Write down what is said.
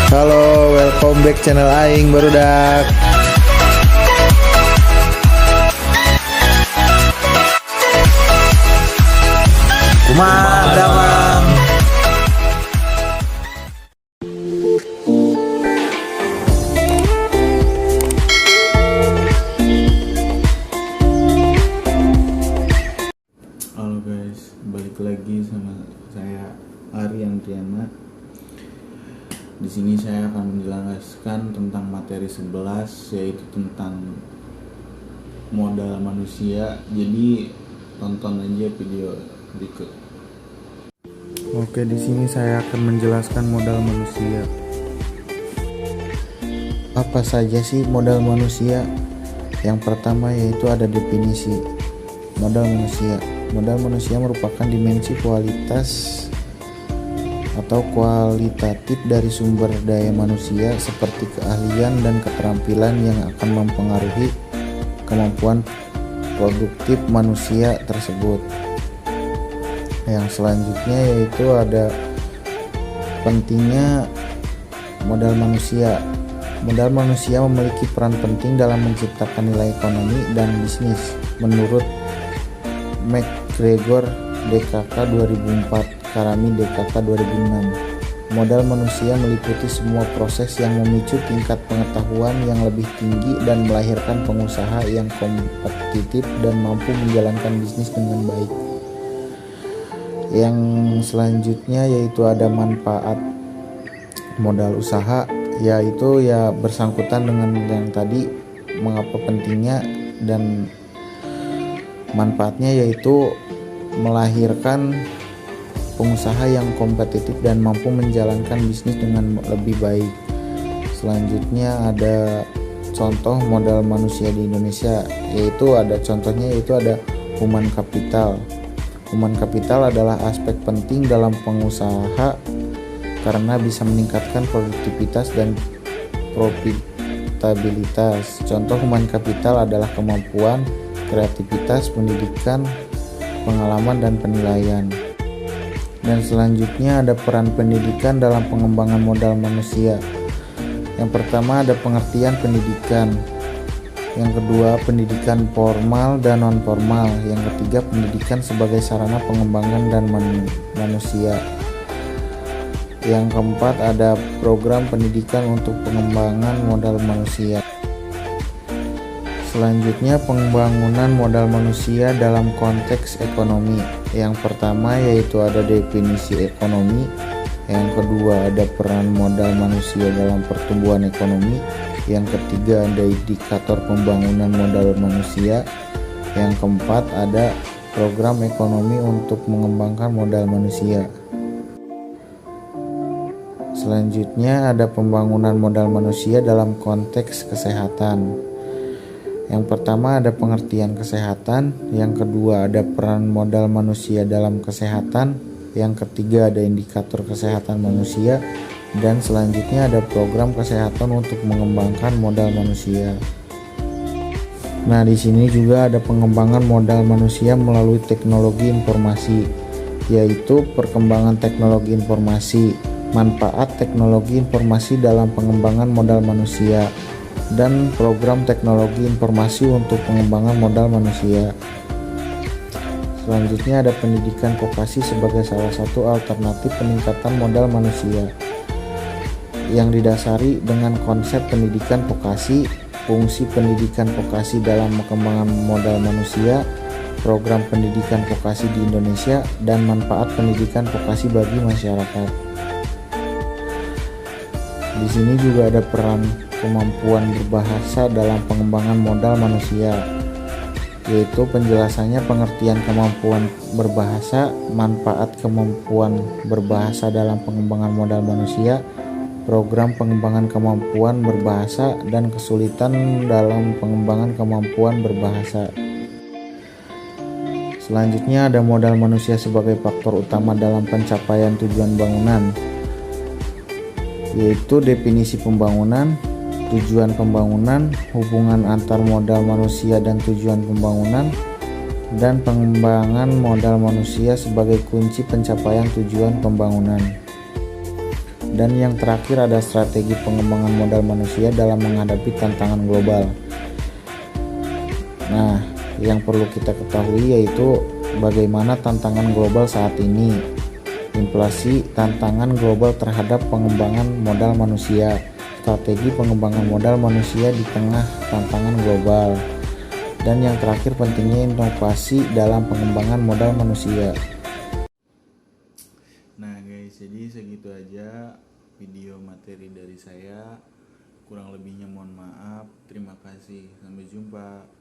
Halo, welcome back channel Aing barudak. Kumaha damang. Halo guys, balik lagi sama saya Ari Andriana. Di sini saya akan menjelaskan tentang materi 11, yaitu tentang modal manusia. Jadi tonton aja video berikut. Oke, di sini saya akan menjelaskan modal manusia. Apa saja sih modal manusia? Yang pertama yaitu ada definisi modal manusia. Modal manusia merupakan dimensi kualitas atau kualitatif dari sumber daya manusia seperti keahlian dan keterampilan yang akan mempengaruhi kemampuan produktif manusia tersebut. Yang selanjutnya yaitu ada pentingnya modal manusia. Modal manusia memiliki peran penting dalam menciptakan nilai ekonomi dan bisnis menurut McGregor DKK 2004, Karami DKK 2006. Modal manusia meliputi semua proses yang memicu tingkat pengetahuan yang lebih tinggi dan melahirkan pengusaha yang kompetitif dan mampu menjalankan bisnis dengan baik. Yang selanjutnya yaitu ada manfaat modal usaha, yaitu bersangkutan dengan yang tadi, mengapa pentingnya dan manfaatnya, yaitu melahirkan pengusaha yang kompetitif dan mampu menjalankan bisnis dengan lebih baik. Selanjutnya ada contoh modal manusia di Indonesia, yaitu ada human capital. Human capital adalah aspek penting dalam pengusaha karena bisa meningkatkan produktivitas dan profitabilitas. Contoh human capital adalah kemampuan, kreativitas, pendidikan, pengalaman, dan penilaian. Dan selanjutnya ada peran pendidikan dalam pengembangan modal manusia. Yang pertama ada pengertian pendidikan. Yang kedua pendidikan formal dan non formal. Yang ketiga pendidikan sebagai sarana pengembangan dan manusia. Yang keempat ada program pendidikan untuk pengembangan modal manusia. Selanjutnya pembangunan modal manusia dalam konteks ekonomi. Yang pertama yaitu ada definisi ekonomi. Yang kedua ada peran modal manusia dalam pertumbuhan ekonomi. Yang ketiga ada indikator pembangunan modal manusia. Yang keempat ada program ekonomi untuk mengembangkan modal manusia. Selanjutnya ada pembangunan modal manusia dalam konteks kesehatan. Yang pertama ada pengertian kesehatan, yang kedua ada peran modal manusia dalam kesehatan, yang ketiga ada indikator kesehatan manusia, dan selanjutnya ada program kesehatan untuk mengembangkan modal manusia. Nah, di sini juga ada pengembangan modal manusia melalui teknologi informasi, yaitu perkembangan teknologi informasi, manfaat teknologi informasi dalam pengembangan modal manusia, dan program teknologi informasi untuk pengembangan modal manusia. Selanjutnya ada pendidikan vokasi sebagai salah satu alternatif peningkatan modal manusia yang didasari dengan konsep pendidikan vokasi, fungsi pendidikan vokasi dalam pengembangan modal manusia, program pendidikan vokasi di Indonesia, dan manfaat pendidikan vokasi bagi masyarakat. Di sini juga ada peran kemampuan berbahasa dalam pengembangan modal manusia, yaitu penjelasannya pengertian kemampuan berbahasa, manfaat kemampuan berbahasa dalam pengembangan modal manusia, program pengembangan kemampuan berbahasa, dan kesulitan dalam pengembangan kemampuan berbahasa. Selanjutnya ada modal manusia sebagai faktor utama dalam pencapaian tujuan bangunan, yaitu definisi pembangunan, tujuan pembangunan, hubungan antar modal manusia dan tujuan pembangunan, dan pengembangan modal manusia sebagai kunci pencapaian tujuan pembangunan. Dan yang terakhir ada strategi pengembangan modal manusia dalam menghadapi tantangan global. Nah, yang perlu kita ketahui yaitu bagaimana tantangan global saat ini. Inflasi, tantangan global terhadap pengembangan modal manusia. Strategi pengembangan modal manusia di tengah tantangan global. Dan yang terakhir, pentingnya inovasi dalam pengembangan modal manusia. Nah guys, jadi segitu aja video materi dari saya. Kurang lebihnya mohon maaf. Terima kasih. Sampai jumpa.